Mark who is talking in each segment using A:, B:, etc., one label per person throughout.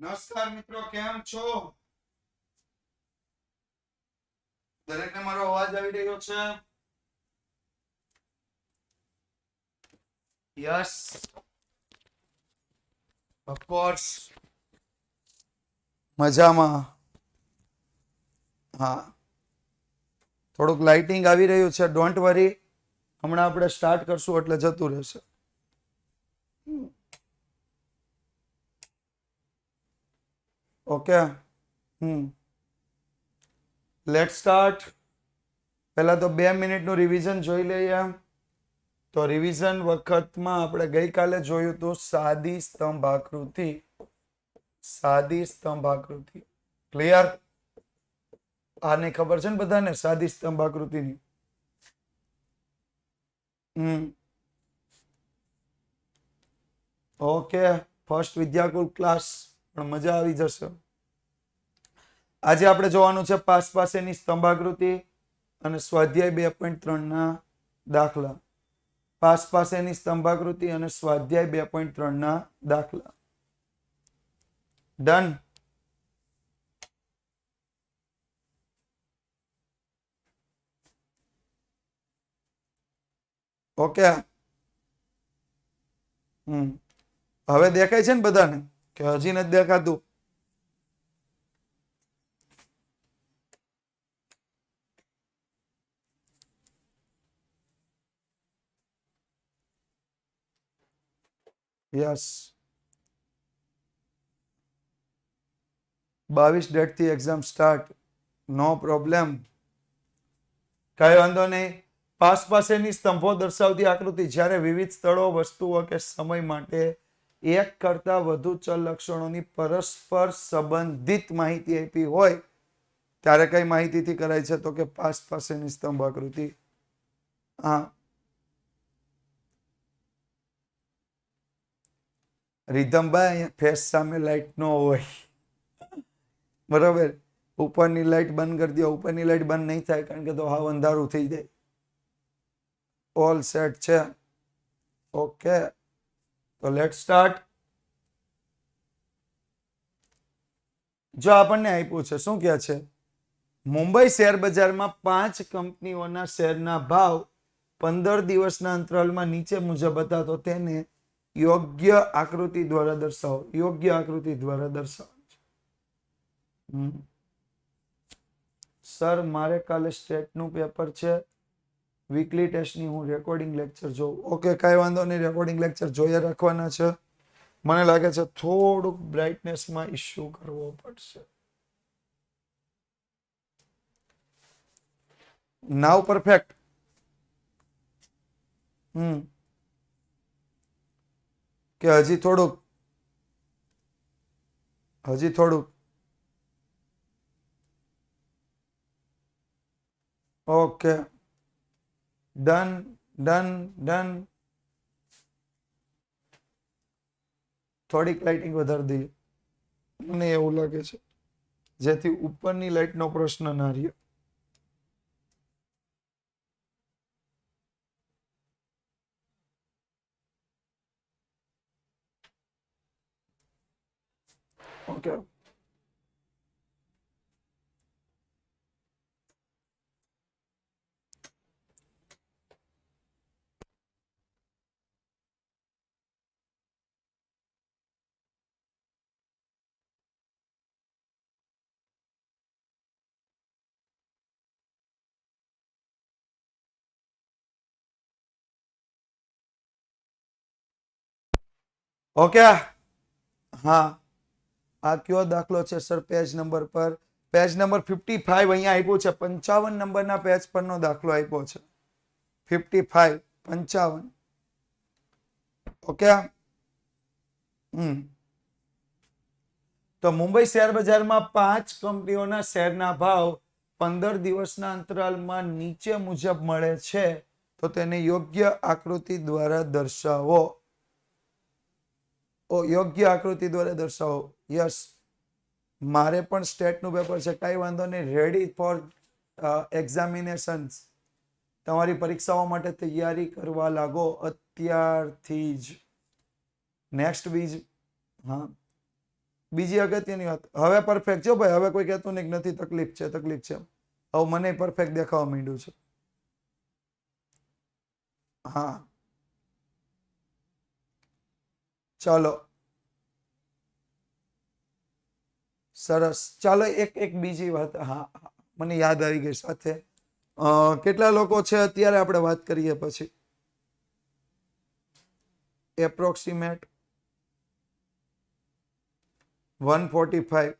A: નમસ્કાર મિત્રો, કેમ છો? દરેકને મારો અવાજ આવી રહ્યો છે? Yes, of course. મજામાં. હા, થોડુંક લાઇટિંગ આવી રહ્યું છે, ડોન્ટ વરી. હમણાં આપણે સ્ટાર્ટ કરશું એટલે જતું રહેશે. ઓકે. Late start. પહેલા તો 2 મિનિટનું રિવિઝન જોઈ લઈએ. તો રિવિઝન વખતમાં આપણે ગઈકાલે જોયું હતું સાદી સ્તંભ આકૃતિ. સાદી સ્તંભ આકૃતિ ક્લિયર? આને ખબર છે ને બધાને, સાદી સ્તંભ આકૃતિની? ઓકે, ફર્સ્ટ વિદ્યાકુલ ક્લાસ, પણ મજા આવી જશે. આજે આપણે જોવાનું છે પાસ પાસેની સ્તંભાકૃતિ અને સ્વાધ્યાય 2.3 ના દાખલા. પાસ પાસેની સ્તંભાકૃતિ અને સ્વાધ્યાય 2.3 ના દાખલા. ડન. ઓકે. હવે દેખાય છે ને બધાને કે હજી નથી દેખાતું? યસ. 22 ડેટ થી એક્ઝામ સ્ટાર્ટ. નો પ્રોબ્લેમ, કઈ વાંધો નહીં. પાસ પાસેની સ્તંભો દર્શાવતી આકૃતિ જ્યારે વિવિધ સ્થળો, વસ્તુઓ કે સમય માટે એક કરતા વધુ ચલ લક્ષણોની પરસ્પર સંબંધિત માહિતી આપી હોય ત્યારે કઈ માહિતીથી કરાય છે? તો કે પાસ પાસેની સ્તંભ આકૃતિ. હા, રીધમભાઈ, અહીંયા ફેસ સામે લાઈટ નો હોય, બરાબર? ઉપરની લાઈટ બંધ કરી દો. ઉપરની લાઈટ બંધ નહીં થાય કારણ કે તો હાવ અંધારું થઈ જાય. ઓલ સેટ છે? ઓકે, તો લેટ સ્ટાર્ટ. જો આપણને આપ્યું છે, શું કહે છે? મુંબઈ શેર બજારમાં 5 કંપનીઓના શેરના ભાવ 15 દિવસના અંતરાલમાં નીચે મુજબ હતા, તો તેને યોગ્ય આકૃતિ દ્વારા દર્શાવો. યોગ્ય આકૃતિ દ્વારા દર્શાવો. સર, મારે કાલે સ્ટેટનું પેપર છે, વીકલી ટેસ્ટની હું રેકોર્ડિંગ લેક્ચર જોઉં. ઓકે, કાંઈ વાંધો નહીં, રેકોર્ડિંગ લેક્ચર જોયા રાખવાના છે. મને લાગે છે થોડુંક બ્રાઇટનેસમાં ઇશ્યુ કરવો પડશે. નાવ પરફેક્ટ. કે હજી થોડુંક? હજી થોડુંક? Okay, done done done. થોડીક લાઇટિંગ વધારી દઈએ, મને એવું લાગે છે, જેથી ઉપરની લાઇટનો પ્રશ્ન ના રહ્યો. Okay, okay. હા, આ કયો દાખલો છે સર? પેજ નંબર પર, પેજ નંબર 55 અહીંયા આપ્યું છે. 55 નંબરના પેજ પરનો દાખલો આપ્યો છે. 55, 55. ઓકે. તો મુંબઈ શેર બજારમાં 5 કંપનીઓના શેરના ભાવ 15 દિવસના અંતરાલમાં નીચે મુજબ મળે છે, તો તેને યોગ્ય આકૃતિ દ્વારા દર્શાવો. યોગ્ય આકૃતિ દ્વારા દર્શાવો. યસ, મારે પણ સ્ટેટનું પેપર છે, કાંઈ વાંધો નહીં. Ready for examinations. તમારી પરીક્ષાઓ માટે તૈયારી કરવા લાગો અત્યારથી જ. નેક્સ્ટ વીજ. હા, બીજી અગત્યની વાત, હવે પરફેક્ટ છો ભાઈ, હવે કોઈ કહેતું નહીં કે નથી, તકલીફ છે તકલીફ છે. હવે મને પરફેક્ટ દેખાવા માંડ્યું છે. હા ચાલો સરસ. ચાલો એક બીજી વાત, હા મને યાદ આવી ગઈ સાથે. કેટલા લોકો છે અત્યારે આપણે વાત કરીએ પછી? એપ્રોક્સિમેટ 145.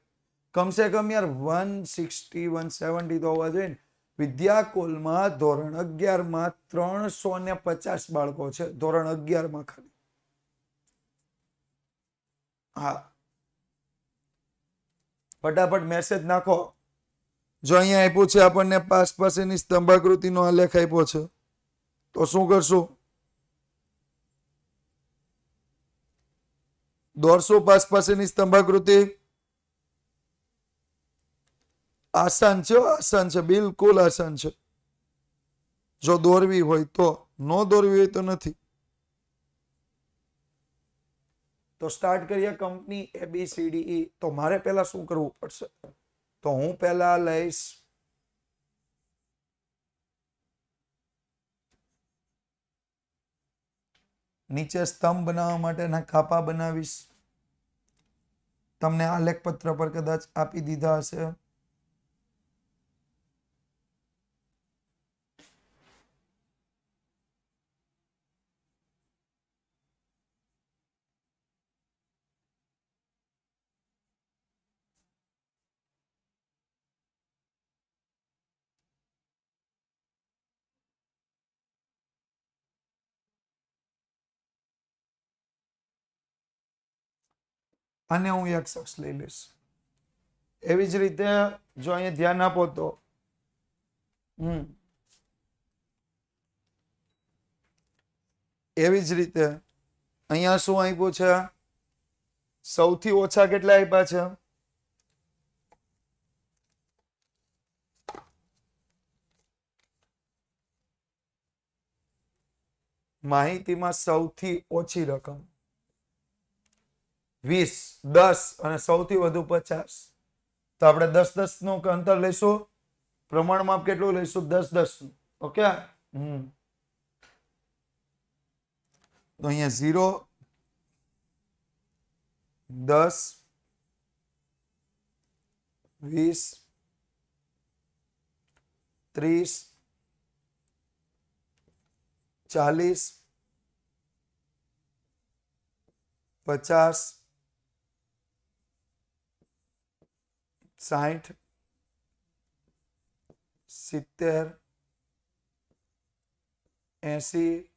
A: કમસે કમ યાર 160 170 તો હોવા જોઈએ ને. વિદ્યાકોલમાં ધોરણ 11 માં 350 બાળકો છે, ધોરણ 11 માં ખાલી. હા ફટાફટ મેસેજ નાખો. જો અહીંયા આપ્યું છે આપણને પાસ પાસેની સ્તંભાકૃતિનો આલેખ આપ્યો છે, તો શું કરશું? દોરશું પાસ પાસેની સ્તંભાકૃતિ. આસાન છે, આસાન છે, બિલકુલ આસાન છે. જો દોરવી હોય તો, ન દોરવી હોય તો નથી. તો સ્ટાર્ટ કરીએ કંપની ABCDE. તો મારે પહેલા શું કરવું પડશે? તો હું પહેલા લઈશ નીચે સ્તંભ બનાવવા માટેના કાપા બનાવીશ. તમને આલેખ પત્ર પર કદાચ આપી દીધા હશે. અને હું એક શખ્સ લઈ લઈશ. એવી જ રીતે જો અહીંયા ધ્યાન આપો તો એવી જ રીતે અહીંયા શું આપ્યું છે? સૌથી ઓછા કેટલા આપ્યા છે? માહિતીમાં સૌથી ઓછી રકમ 20, 10 અને સૌથી વધુ 50. તો આપણે 10-10 નું અંતર લઈશું. પ્રમાણ માપ કેટલું લઈશું? 10-10 નું. ઓકે. તો અહીંયા 0, 10, 20, 30, 40, 50, 60, 70, 80,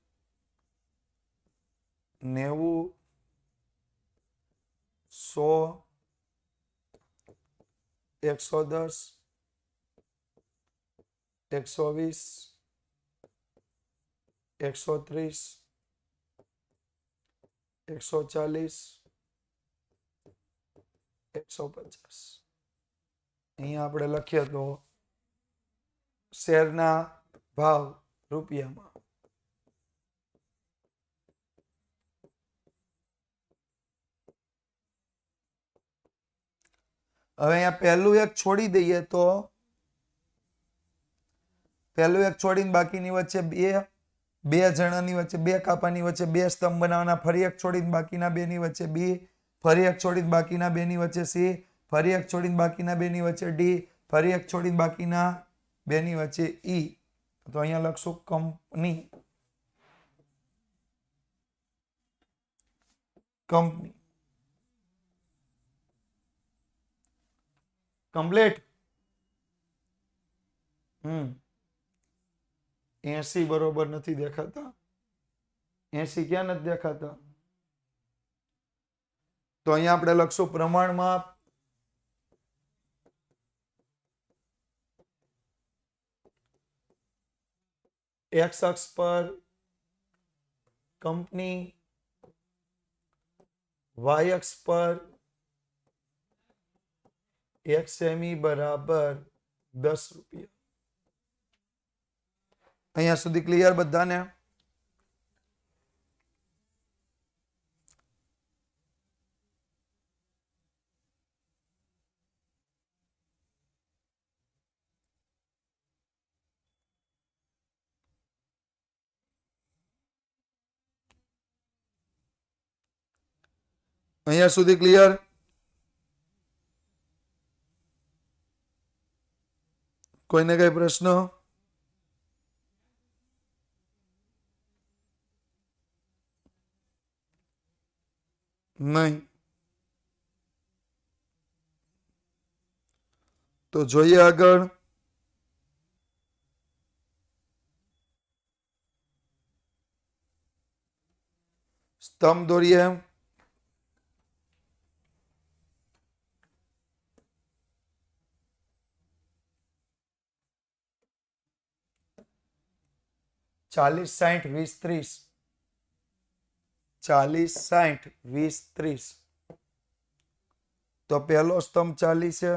A: 90, 100, 110, 120, 130, 140, 150. અહીંયા આપણે લખીએ તો શેરના ભાવ રૂપિયામાં. હવે અહીંયા પહેલું એક છોડી દઈએ તો પહેલું એક છોડીને બાકીની વચ્ચે બે જણાની વચ્ચે બે કાપાની વચ્ચે બે સ્તંભ બનાવવાના. ફરી એક છોડીને બાકીના બેની વચ્ચે B, ફરી એક છોડીને બાકીના બેની વચ્ચે C, ફરી એક છોડીને બાકીના બેની વચ્ચે D, ફરી એક છોડીને બાકીના બેની વચ્ચે E. તો અહીંયા લખશું કંપની. કમ્પ્લીટ. 80 બરોબર નથી દેખાતા. 80 ક્યાં નથી દેખાતા? તો અહીંયા આપણે લખશું પ્રમાણમાં x અક્ષ પર કંપની, y અક્ષ પર XME બરાબર 10 રૂપિયા. અહીંયા સુધી ક્લિયર બધાને? અહીંયા સુધી ક્લિયર? કોઈને કઈ પ્રશ્ન? નહીં. તો જોઈએ આગળ. સ્તંભ દોરીએ. ચાલીસ 60 20 30. 40 60 20 30. તો પહેલો સ્તંભ 40 છે.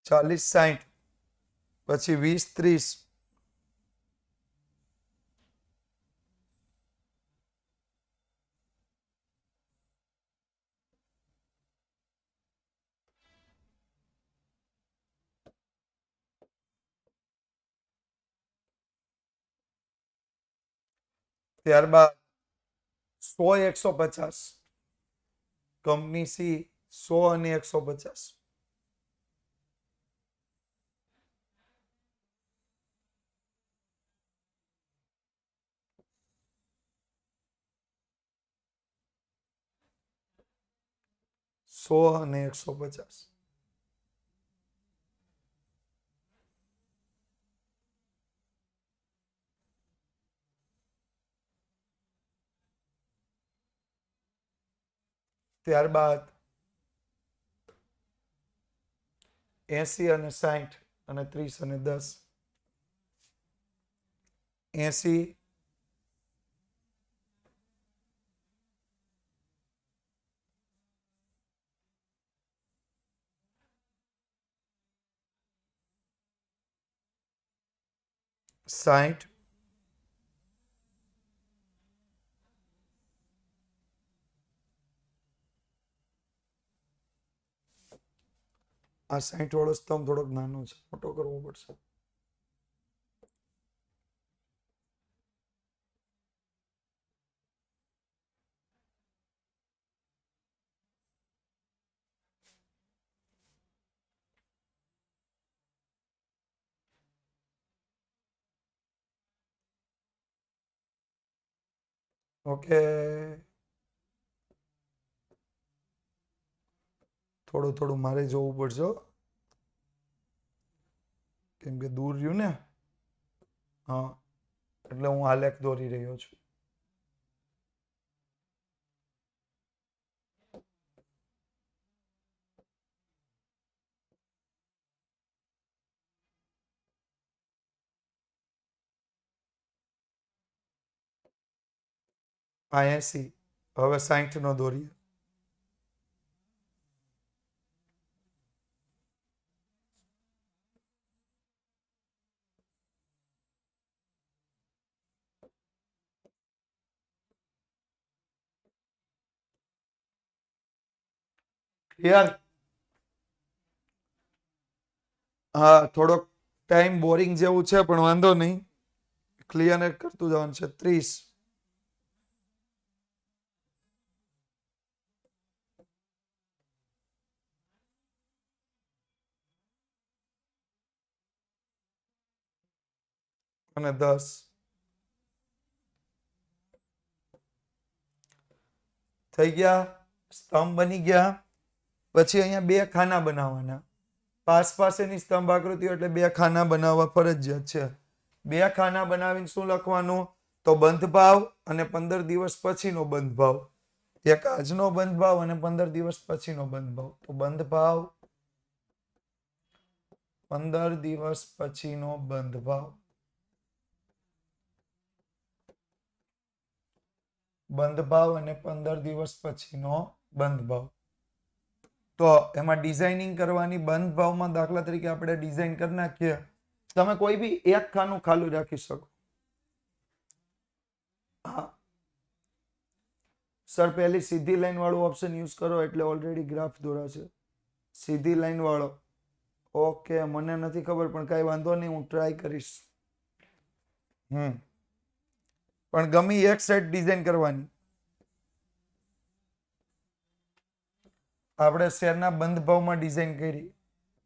A: ચાલીસ 60 પછી 20 30. ત્યારબાદ 100 150. કંપની સી 100 અને 150. સો અને 150. ત્યારબાદ 80 અને 60 અને 30 અને 10. 80 60 આ 60 વાળો સ્તંભ થોડોક નાનો છે, મોટો કરવો પડશે. ઓકે, થોડું થોડું મારે જોવું પડશે કેમ કે દૂર રહ્યું ને. હા, એટલે હું આલેખ દોરી રહ્યો છું. આ 80. હવે 60 નો દોરીએ. ક્લિયર? હા, થોડોક ટાઈમ બોરિંગ જેવું છે પણ વાંધો નહીં, ક્લિયર કરતું જવાનું છે. 30 અને 10. થઈ ગયા, સ્તંભ બની ગયા. પછી અહીંયા બે ખાના બનાવવાના. પાસ પાસેની સ્તંભ આકૃતિઓ એટલે બે ખાના બનાવવા ફરજિયાત છે. બે ખાના બનાવીને શું લખવાનું? તો બંધ ભાવ અને 15 દિવસ પછીનો બંધ ભાવ. એક આજનો બંધ ભાવ અને 15 દિવસ પછીનો બંધ ભાવ. તો બંધ ભાવ 15 દિવસ પછીનો બંધ ભાવ. બંધ ભાવ અને 15 દિવસ પછીનો બંધ ભાવ. તો એમાં ડિઝાઇનિંગ કરવાની, બંધ ભાવમાં દાખલા તરીકે આપણે ડિઝાઇન કરી નાખીએ. તમે કોઈ બી એક ખાનું ખાલી રાખી શકો. હા સર, પહેલી સીધી લાઈન વાળું ઓપ્શન યુઝ કરો એટલે ઓલરેડી ગ્રાફ દોરાશે. સીધી લાઈન વાળો. ઓકે, મને નથી ખબર પણ કઈ વાંધો નહીં, હું ટ્રાય કરીશ. પણ ગમી એક સાઈડ ડિઝાઇન કરવાની. આપણે શેરના બંધ ભાવમાં ડિઝાઇન કરી.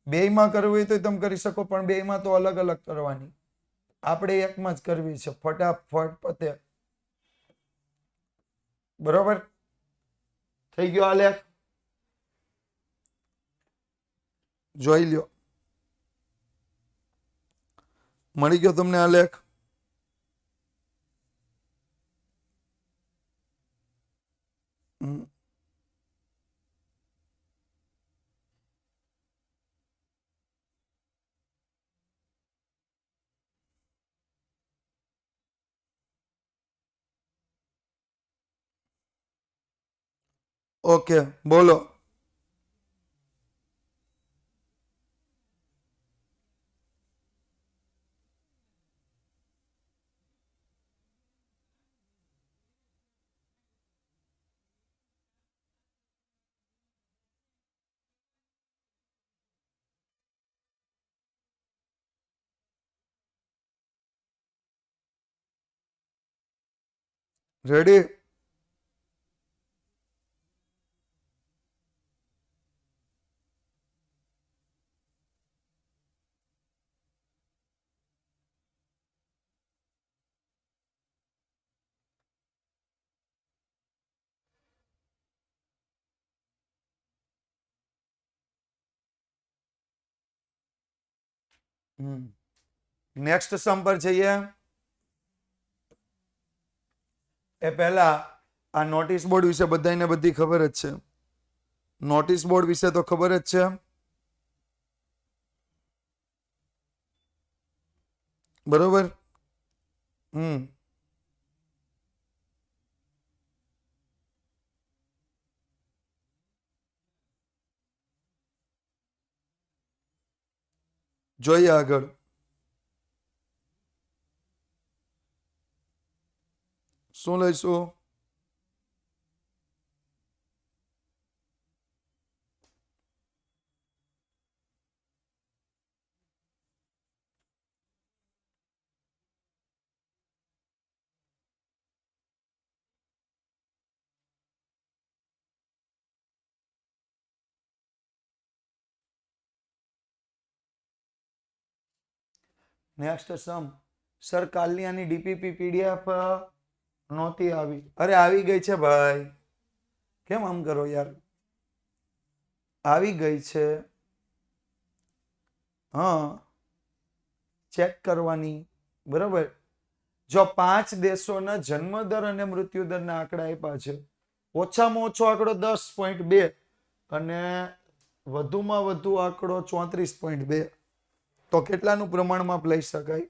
A: બેયમાં કરવી હોય તો તમે કરી શકો, પણ બેયમાં તો અલગ અલગ કરવાની. આપણે એકમાં જ કરવી છે, ફટાફટ પતે. બરોબર, થઈ ગયો આલેખ. જોઈ લ્યો, મળી ગયો તમને આલેખ. ઓકે, બોલો. રેડી? નેક્સ્ટ સમ પર જઈએ. એ પહેલા આ નોટિસ બોર્ડ વિશે બધાને બધી ખબર જ છે. નોટિસ બોર્ડ વિશે તો ખબર જ છે. બરોબર. જોઈએ આગળ. શું લઈશું? નેક્સ્ટ સમ. સર, કાલની આની ડીપીપી પીડીએફ નહોતી આવી. અરે આવી ગઈ છે ભાઈ, કેમ આમ કરો યાર? આવી ગઈ છે. હા, ચેક કરવાની. બરોબર. જો 5 દેશોના જન્મદર અને મૃત્યુદરના આંકડા આપ્યા છે. ઓછામાં ઓછો આંકડો 10.2 અને વધુમાં વધુ આંકડો 34.2. તો કેટલાનું પ્રમાણમાં લઈ શકાય?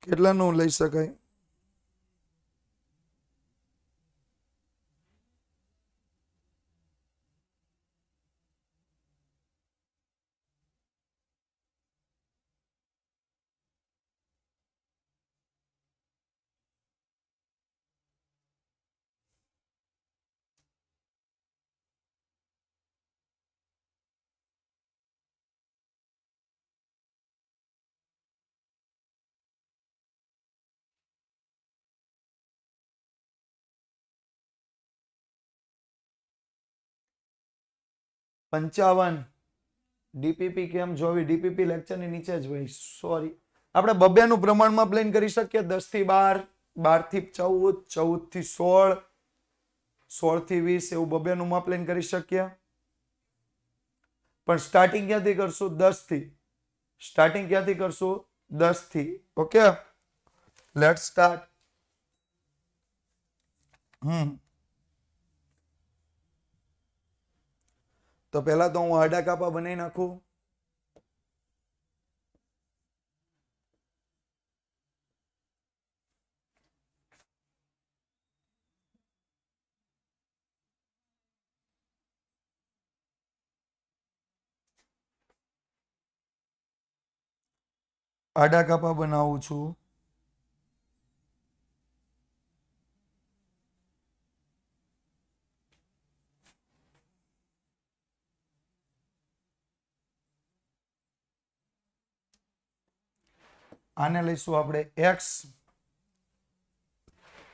A: કેટલાનું લઈ શકાય? પંચાવન. ડીપીપી કેમ જોવી? ડીપીપી લેક્ચરની નીચે જ હોય. સોરી, આપણે બબ્યાનું પ્રમાણમાં પ્લેન કરી શકીએ. 10 થી 12, 12 થી 14, 14 થી 16, 16 થી 20 એવું બબ્યાનું માં પ્લેન કરી શકીએ. પણ સ્ટાર્ટિંગ ક્યાંથી કરશું? 10 થી. સ્ટાર્ટિંગ ક્યાંથી કરશું? 10 થી. Okay, late start. તો પહેલા તો હું આડા કાપા બનાવી નાખું. આડા કાપા બનાવું છું. આને લઈશું આપણે x,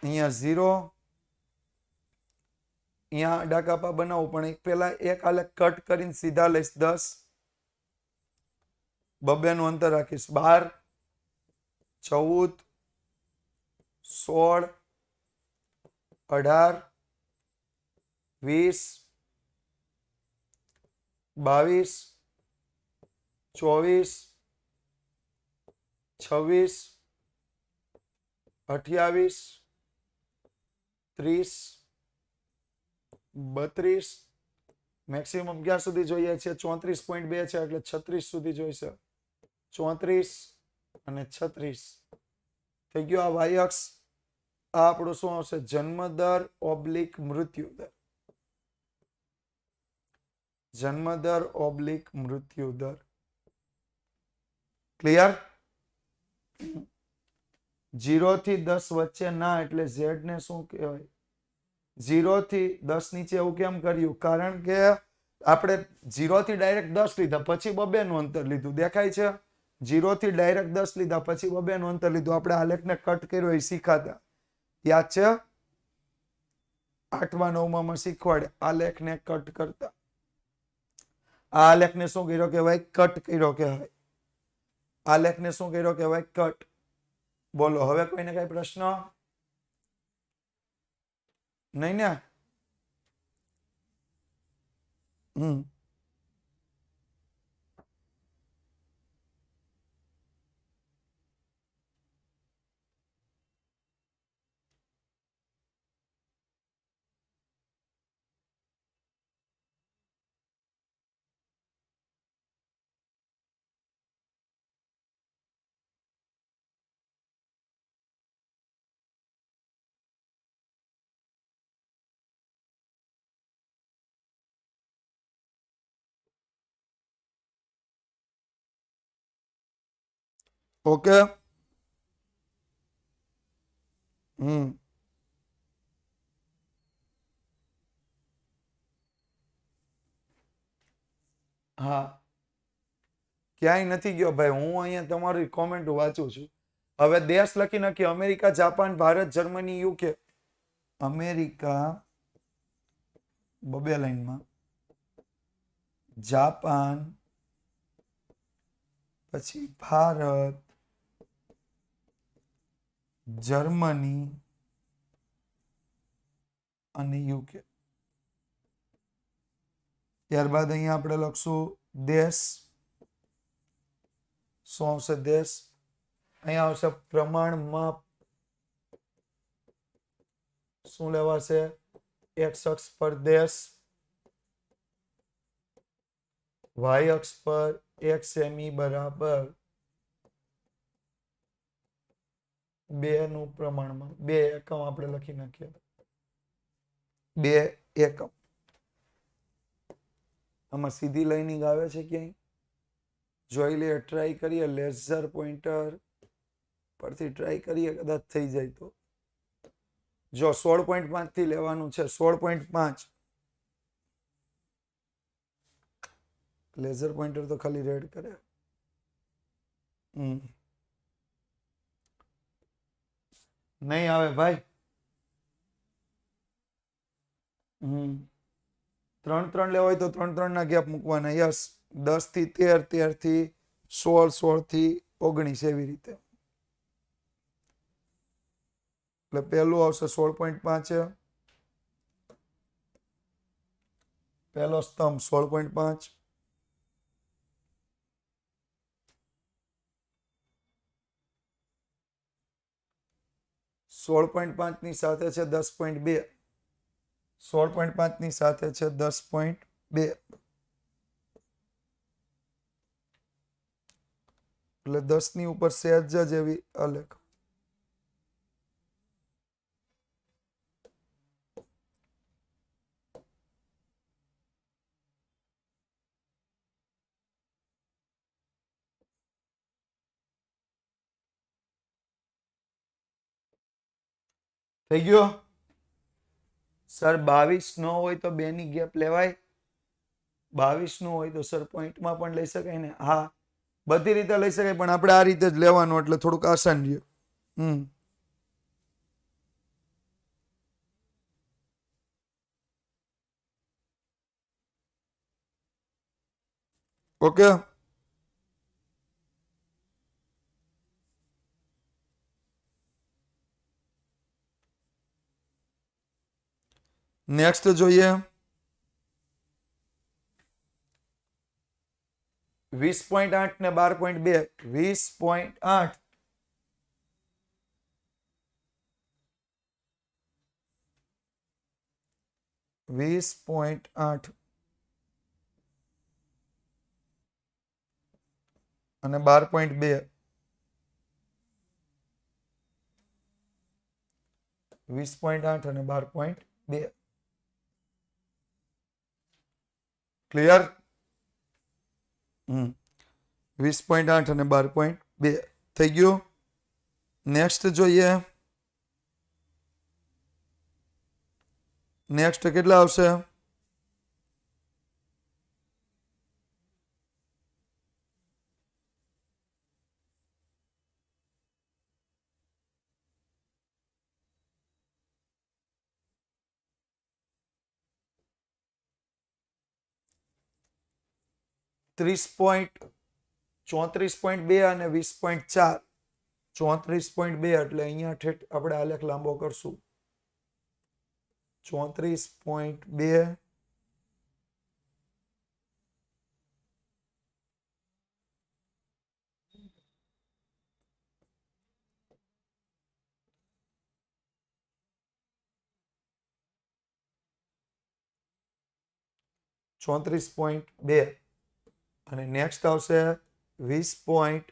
A: અહીંયા 0, અહીંયા આડા કાપા બનાવું પણ પેલા એક આલેખ કટ કરીને સીધા લઈશ 10, બબેનું અંતર રાખીશ 12, 14, 16, 18, 20, 22, 24, 26, 28, 30, 32, મેક્સિમમ ક્યાં સુધી જોઈએ છે? 34.2 છે એટલે 36 સુધી જોઈશે. 34 અને 36 થઈ ગયો. આ y અક્ષ, આ આપણું શું આવશે? જન્મદર ઓબ્લિક મૃત્યુદર. જન્મદર ઓબ્લિક મૃત્યુદર. ક્લિયર? 0 થી 10 વચ્ચે ના એટલે z ને શું કહેવાય? 0 થી 10 નીચે એવું કેમ કર્યું? કારણ કે આપણે 0 થી ડાયરેક્ટ 10 લીધા, પછી બબેનું અંતર લીધું. દેખાય છે? 0 થી ડાયરેક્ટ 10 લીધા, પછી બબેનું અંતર લીધું. આપણે આલેખને કટ કર્યો એ શીખાતા. યાદ છે? 8મા 9મા શીખવાડે આલેખને કટ કરતા. આ આલેખને શું કર્યો કહેવાય? કટ કર્યો કહેવાય. આલેખને શું કર્યો કહેવાય? કટ. બોલો, હવે કોઈને કઈ પ્રશ્ન? નહીં ને? ઓકે. હા, ક્યાંય નથી ગયો ભાઈ. હું અહીંયા તમારી કોમેન્ટ વાંચું છું. હવે દેશ લખી નાખી: America, Japan, Bharat, Germany, UK. America બબે લાઈનમાં, જાપાન, પછી ભારત, જર્મની અને યુકે. ત્યારબાદ અહીંયા આપણે લખશું દેશ. શું આવશે? દેશ. અહીંયા આવશે પ્રમાણ માપ. શું લેવાશે? x અક્ષ પર દેશ, y અક્ષ પર 1 સેમી બરાબર 2 નું પ્રમાણમાં. 2 એકમ આપણે લખી નાખીએ. 2 એકમ. આમાં સીધી લાઈનિંગ આવે છે ક્યાંય? જોઈ લઈએ, ટ્રાય કરીએ. લેઝર પોઈન્ટર પરથી ટ્રાય કરીએ, કદાચ થઈ જાય તો. જો 16.5 થી લેવાનું છે. 16.5. લેઝર પોઈન્ટર તો ખાલી રેડ કરે. નહીં આવે ભાઈ. 3 લેવા હોય તો 3 ના ગેપ મૂકવાના. યસ. 10 થી 13, 13 થી 16, 16 થી 19 એવી રીતે. એટલે પહેલું આવશે 16.5. પહેલો સ્તંભ 16.5. સોળ પોઈન્ટ પાંચ ની સાથે છે 10.2. 16.5 ની સાથે છે 10.2. એટલે 10 ની ઉપર સહેજ જ એવી આલેખ. થઈ ગયો સર 22 ન હોય તો 2 ની ગેપ લેવાય 22 નું હોય તો સર પોઈન્ટમાં પણ લઈ શકાય ને હા બધી રીતે લઈ શકાય પણ આપણે આ રીતે જ લેવાનું એટલે થોડુંક આસાન રહ્યું ઓકે નેક્સ્ટ જોઈએ 20.8 ને 12.2 20.8 20.8 અને 12.2 20.8 અને 12.2 ક્લિયર 20.8 અને 12.2 થઈ ગયું નેક્સ્ટ જોઈએ નેક્સ્ટ કેટલા આવશે 34.2 અને 20.4 34.2 એટલે અહીંયા ઠેઠ આપણે આલેખ લાંબો કરશું 34.2 34.2 અને નેક્સ્ટ આવશે 20.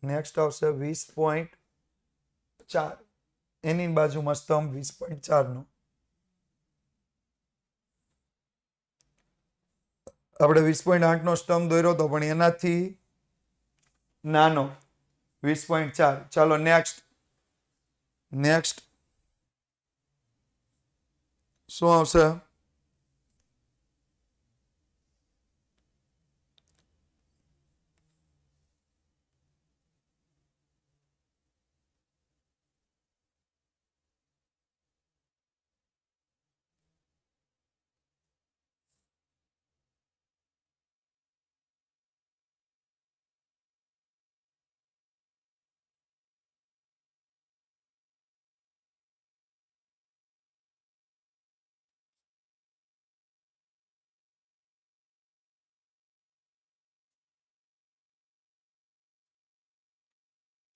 A: નેક્સ્ટ આવશે 20.4 એની બાજુમાં સ્તંભ 20.4 નો આપણે 20.8 નો સ્તંભ દોર્યો હતો પણ એનાથી નાનો 20.4 ચાલો નેક્સ્ટ શું આવશે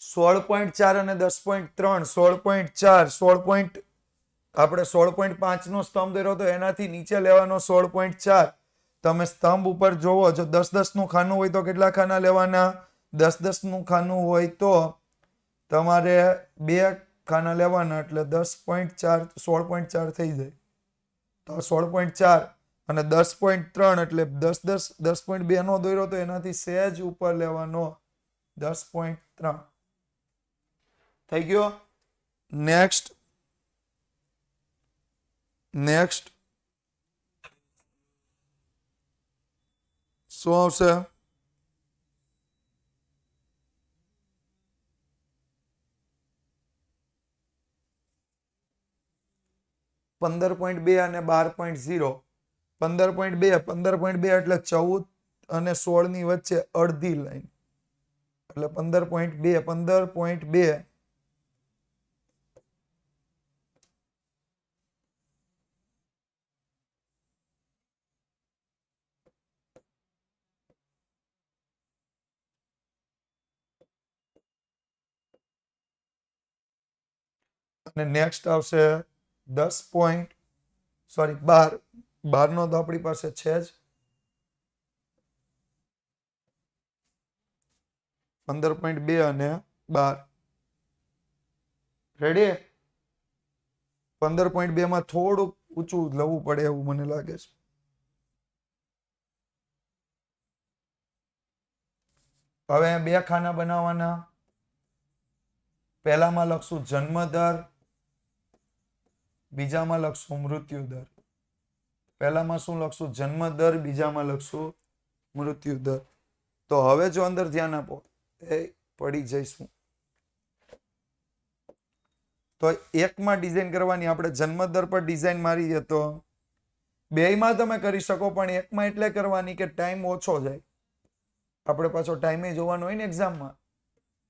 A: 16.4 અને 10.3 16.4 આપણે 16.5 નો સ્તંભ દોર્યો તો એનાથી નીચે લેવાનો 16.4 તમે સ્તંભ ઉપર જોવો જો 10-10 નું ખાનું હોય તો કેટલા ખાના લેવાના 10-10 નું ખાનું હોય તો તમારે 2 ખાના લેવાના એટલે 10.4 16.4 થઈ જાય તો 16.4 અને 10.3 એટલે 10.2 નો દોર્યો તો એનાથી સહેજ ઉપર લેવાનો 10.3 થઈ ગયો નેક્સ્ટ શું આવશે 15.2 અને 12.0 15.2 એટલે 14 અને 16 ની વચ્ચે અડધી લાઈન એટલે 15.2 અને નેક્સ્ટ આવશે 12 નો તો આપણી પાસે છે જ 15.2 અને 12 રેડી 15.2 માં થોડુંક ઊંચું લવું પડે એવું મને લાગે છે હવે 2 ખાના બનાવવાના પહેલામાં લખશું જન્મદર બીજામાં લખશું મૃત્યુ દર. પહેલામાં શું લખશું? જન્મ દર. બીજામાં લખશું મૃત્યુ દર. તો હવે જો અંદર ધ્યાન આપો, એ પડી જઈશું. તો એકમાં ડિઝાઇન કરવાની, આપણે જન્મ દર પર ડિઝાઇન મારીએ તો બેયમાં તમે કરી શકો, પણ એકમાં એટલે કરવાની કે ટાઈમ ઓછો જાય. આપણે પાછો ટાઈમે જોવાનો હોય ને એક્ઝામમાં,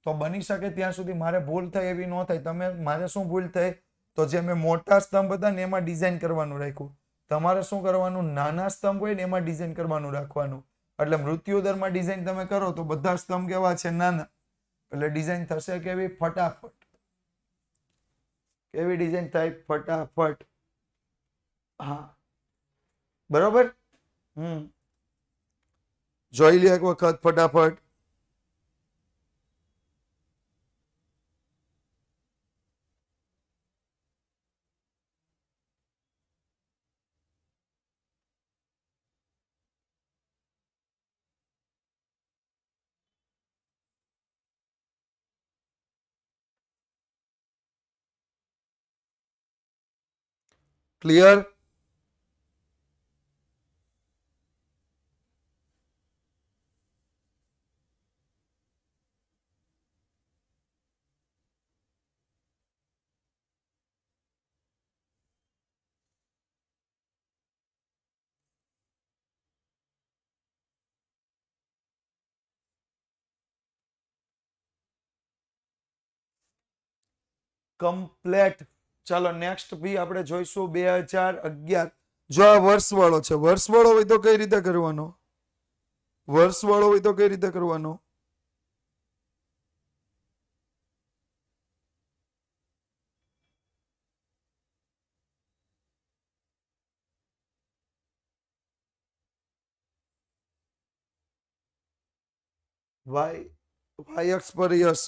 A: તો બની શકે ત્યાં સુધી મારે ભૂલ થાય એવી ન થાય. મારે શું ભૂલ થાય? તો જે મેં મોટા સ્તંભ હતા ને એમાં ડિઝાઇન કરવાનું રાખ્યું. તમારે શું કરવાનું? નાના સ્તંભ હોય ને એમાં ડિઝાઇન કરવાનું રાખવાનું. એટલે મૃત્યુદરમાં ડિઝાઇન તમે કરો તો બધા સ્તંભ કેવા છે? નાના. એટલે ડિઝાઇન થશે કેવી? ફટાફટ. કેવી ડિઝાઇન થાય? ફટાફટ. હા, બરોબર. જોઈ લે એક વખત ફટાફટ. ક્લિયર? કમ્પ્લેટ. ચાલો નેક્સ્ટ ભી આપણે જોઈશું 2011. જો આ વર્ષ વાળો છે, વર્ષ વાળો હોય તો કઈ રીતે કરવાનો? વર્ષ વાળો હોય તો કઈ રીતે કરવાનો? વાય અક્ષ પર યસ.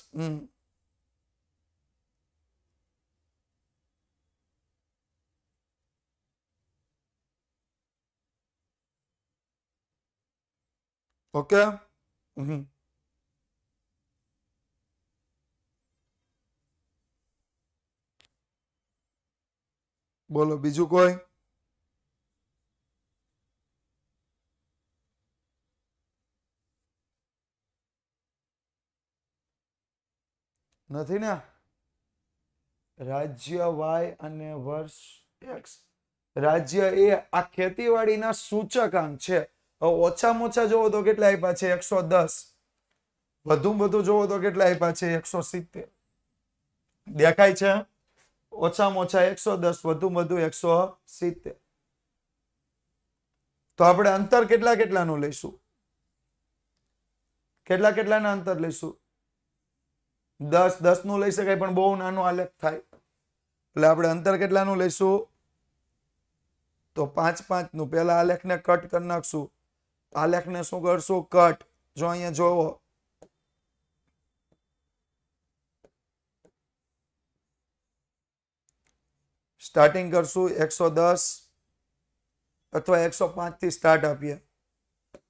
A: ઓકે. બોલો બીજું કોઈ? નથી ને? રાજ્ય વાય અને વર્ષ એક્સ. રાજ્ય એ આ ખેતીવાડીના સૂચકાંક છે. ઓછામાં ઓછા જોવો તો કેટલા આપ્યા છે? 110. વધુ બધું જોવો તો કેટલા આપ્યા છે? 170. દેખાય છે? ઓછામાં ઓછા 110, વધુ વધુ 170. તો આપણે અંતર કેટલા કેટલાનું લઈશું? કેટલા કેટલાના અંતર લઈશું? 10. 10 નું લઈ શકાય, પણ બહુ નાનો આલેખ થાય. એટલે આપણે અંતર કેટલાનું લઈશું? તો 5 5 નું. પેલા આલેખને કટ કરી નાખશું. આલેખને શું કરશું? કટ. જો અહીંયા જોવો, સ્ટાર્ટિંગ કરશું 110 અથવા 105 થી સ્ટાર્ટ આપીએ,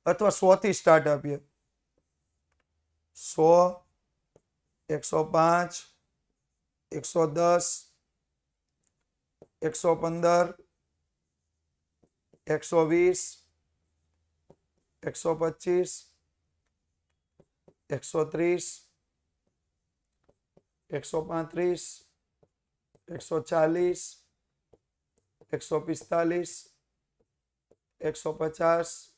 A: અથવા 100 થી સ્ટાર્ટ આપીએ. 100, 105, 110, 115, 120, 125, 130, 135, 140, 145, 150,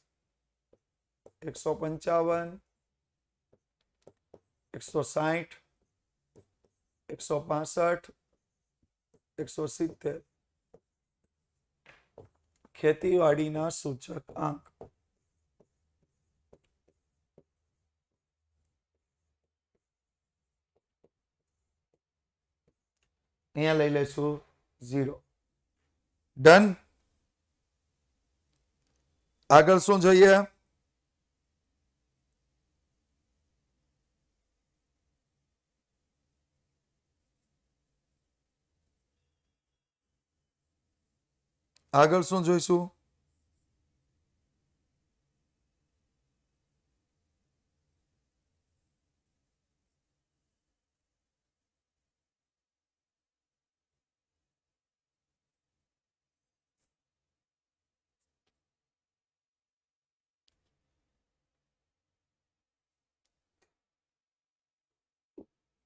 A: 155, 160, 165, 170. ખેતીવાડીના સૂચક આંક. અહીંયા લઈ લઈશું 0. ડન. આગળ શું જોઈએ? આગળ શું જોઈશું?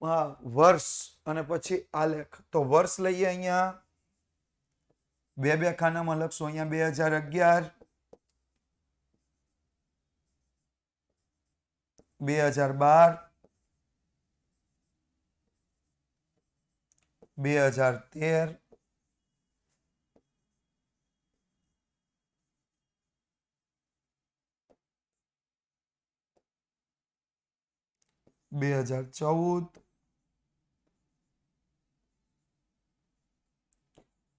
A: વર્ષ અને પછી આલેખ. તો વર્ષ લઈએ અહીંયા બે ખાનામાં લખશું. અહીંયા 2011, 2012, 2013, 2014,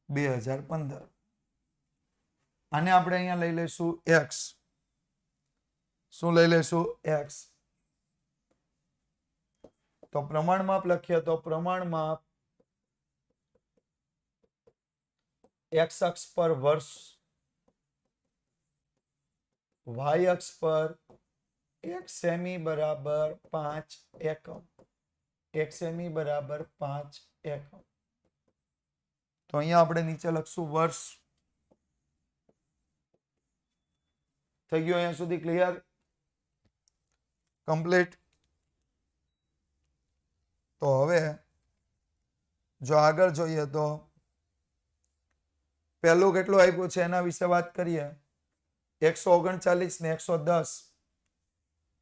A: 2015. આને આપણે અહીંયા લઈ લઈશું એક્સ. શું લઈ લઈશું? એક્સ. તો પ્રમાણમાપ લખીએ તો પ્રમાણમાપ એક્સ અક્ષ પર વર્ષ, વાય અક્ષ પર 1 સેમી બરાબર 5 એકમ. 1 સેમી બરાબર 5 એકમ. તો અહીંયા આપણે નીચે લખશું વર્ષ. થઈ ગયું અહીંયા સુધી? ક્લિયર? કમ્પ્લીટ? તો હવે જો આગળ જોઈએ તો પહેલું કેટલું આપ્યું છે એના વિશે વાત કરીએ. 139 ને 110.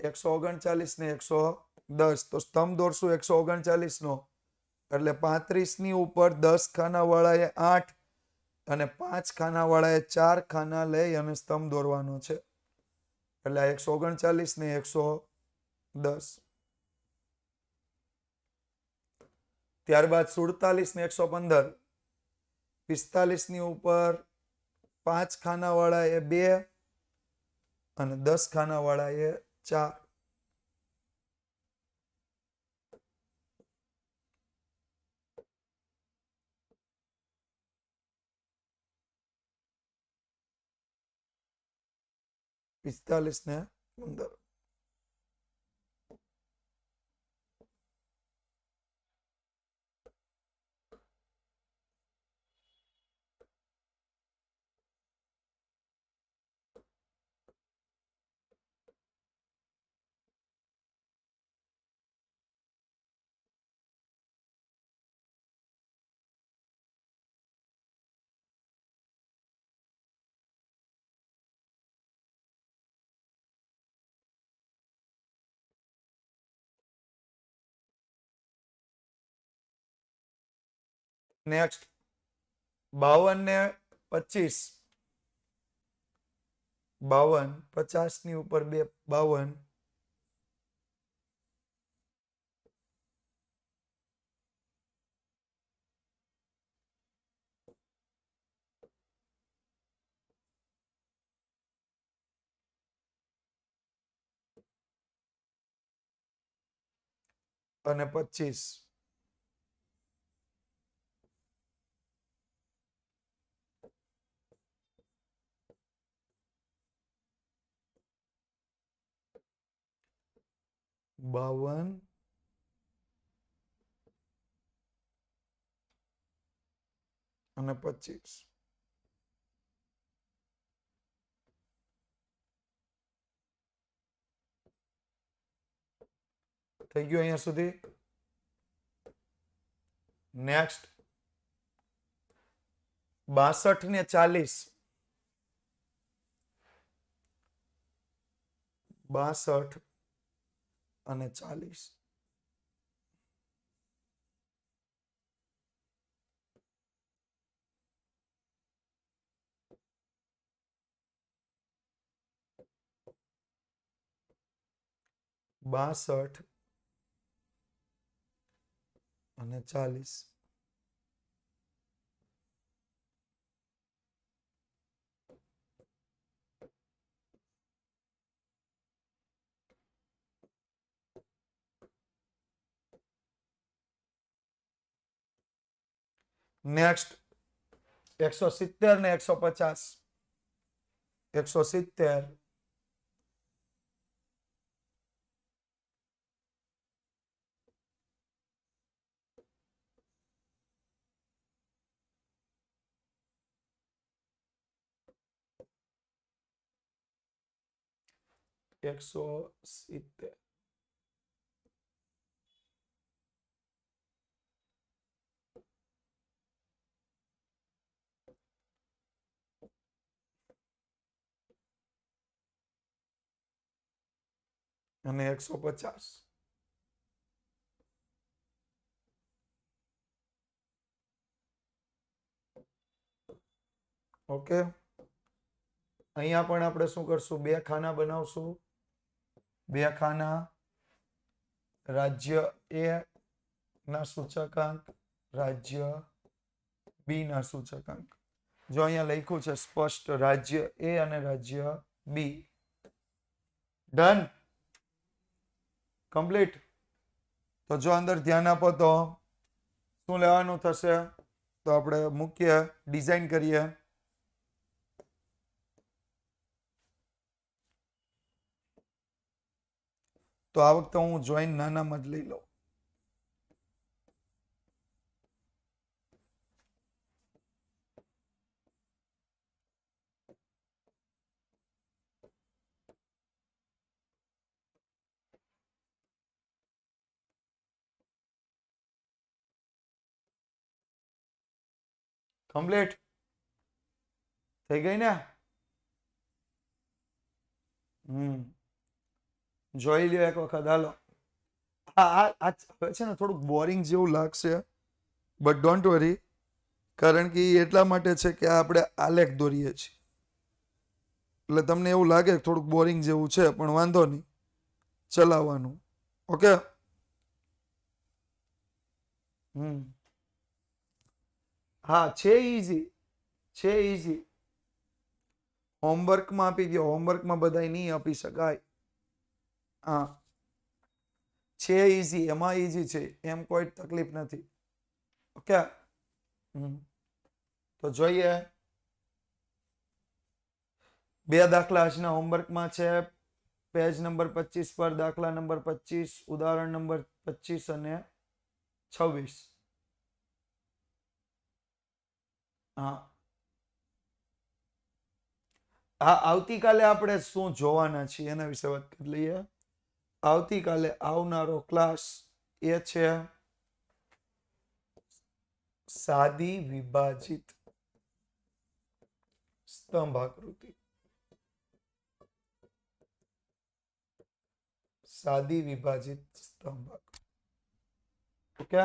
A: 139 ને 110. તો સ્તંભ દોરશું 139 નો. એટલે 35 ની ઉપર 10 ખાના વાળાએ 8 અને 5 ખાના વાળાએ 4 ખાના લઈ અને સ્તંભ દોરવાનો છે. એટલે 139 ને 110. ત્યારબાદ 47 ને 115. 45 ની ઉપર 5 ખાના વાળાએ 2 અને 10 ખાના વાળાએ 4. પિસ્તાલીસ ને 15. નેક્સ્ટ 52 ને 25. 52, 50 ની ઉપર 2, 52. અને 25. બાવન અને 25. થઈ ગયું અહીંયા સુધી? નેક્સ્ટ 62 ને 40. 62 અને 40. બાસઠ અને 40. નેક્સ્ટ 170 ને 150. 170. 170. અને 150. ઓકે, અહીંયા પણ આપણે શું કરશું? બે ખાના બનાવશું. બે ખાના રાજ્ય એ ના સૂચકાંક, રાજ્ય બી ના સૂચકાંક. જો અહીંયા લખ્યું છે સ્પષ્ટ રાજ્ય એ અને રાજ્ય બી. Done, complete. તો જો અંદર ધ્યાન આપો તો શું લેવાનું થશે? તો આપણે મૂકીએ, ડિઝાઇન કરીએ. તો આ વખતે હું જોઈન નાનામાં જ લઈ લઉં. કમ્પ્લીટ થઈ ગઈ ને? જોઈ લ્યો એક વખત, હાલો. આ છે ને થોડુંક બોરિંગ જેવું લાગશે, બટ ડોન્ટ વરી, કારણ કે એટલા માટે છે કે આપણે આલેખ દોરીએ છીએ, એટલે તમને એવું લાગે થોડુંક બોરિંગ જેવું છે, પણ વાંધો નહીં, ચલાવવાનું. ઓકે. હા, છે ઈઝી, છે ઈઝી. હોમવર્કમાં આપી દો, હોમવર્કમાં બધાય નહીં આપી શકાય. હા, છે ઈઝી, એમાં ઈઝી છે, એમ કોઈ તકલીફ નથી. ઓકે. તો જોઈએ. બે દાખલા આજના હોમવર્કમાં છે. પેજ નંબર 25 પર દાખલા નંબર 25, ઉદાહરણ નંબર 25 અને 26. હા, આવતીકાલે આપણે શું જોવાના છીએ એના વિશે વાત કરી લઈએ. આવતીકાલે આવનારો ક્લાસ એ છે સાદી વિભાજિત સ્તંભ આકૃતિ. સાદી વિભાજિત સ્તંભ આકૃતિ. ઓકે,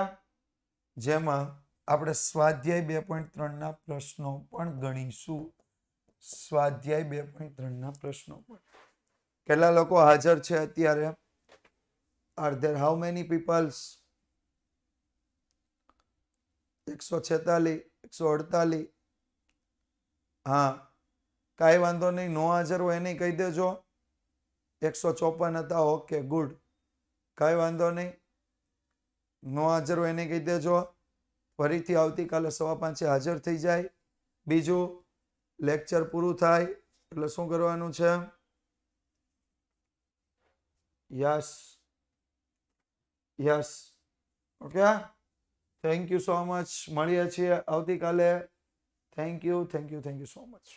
A: જેમાં આપણે સ્વાધ્યાય 2.3 ના પ્રશ્નો પણ ગણીશું. સ્વાધ્યાય 2.3 ના પ્રશ્નો પણ. કેટલા લોકો હાજર છે અત્યારે? Are there how many peoples? 146, 148. હા, કાંઈ વાંધો નહીં, નો હાજર હોય એને કહી દેજો. 154 હતા. ઓકે, ગુડ, કાંઈ વાંધો નહીં, નો હાજર હોય એને કહી દેજો. ફરીથી આવતીકાલે 5:15 હાજર થઈ જાય. બીજું, લેક્ચર પૂરું થાય એટલે શું કરવાનું છે? Yes, yes. Okay, thank you so much. મળીએ છીએ આવતીકાલે. Thank you, thank you, thank you so much.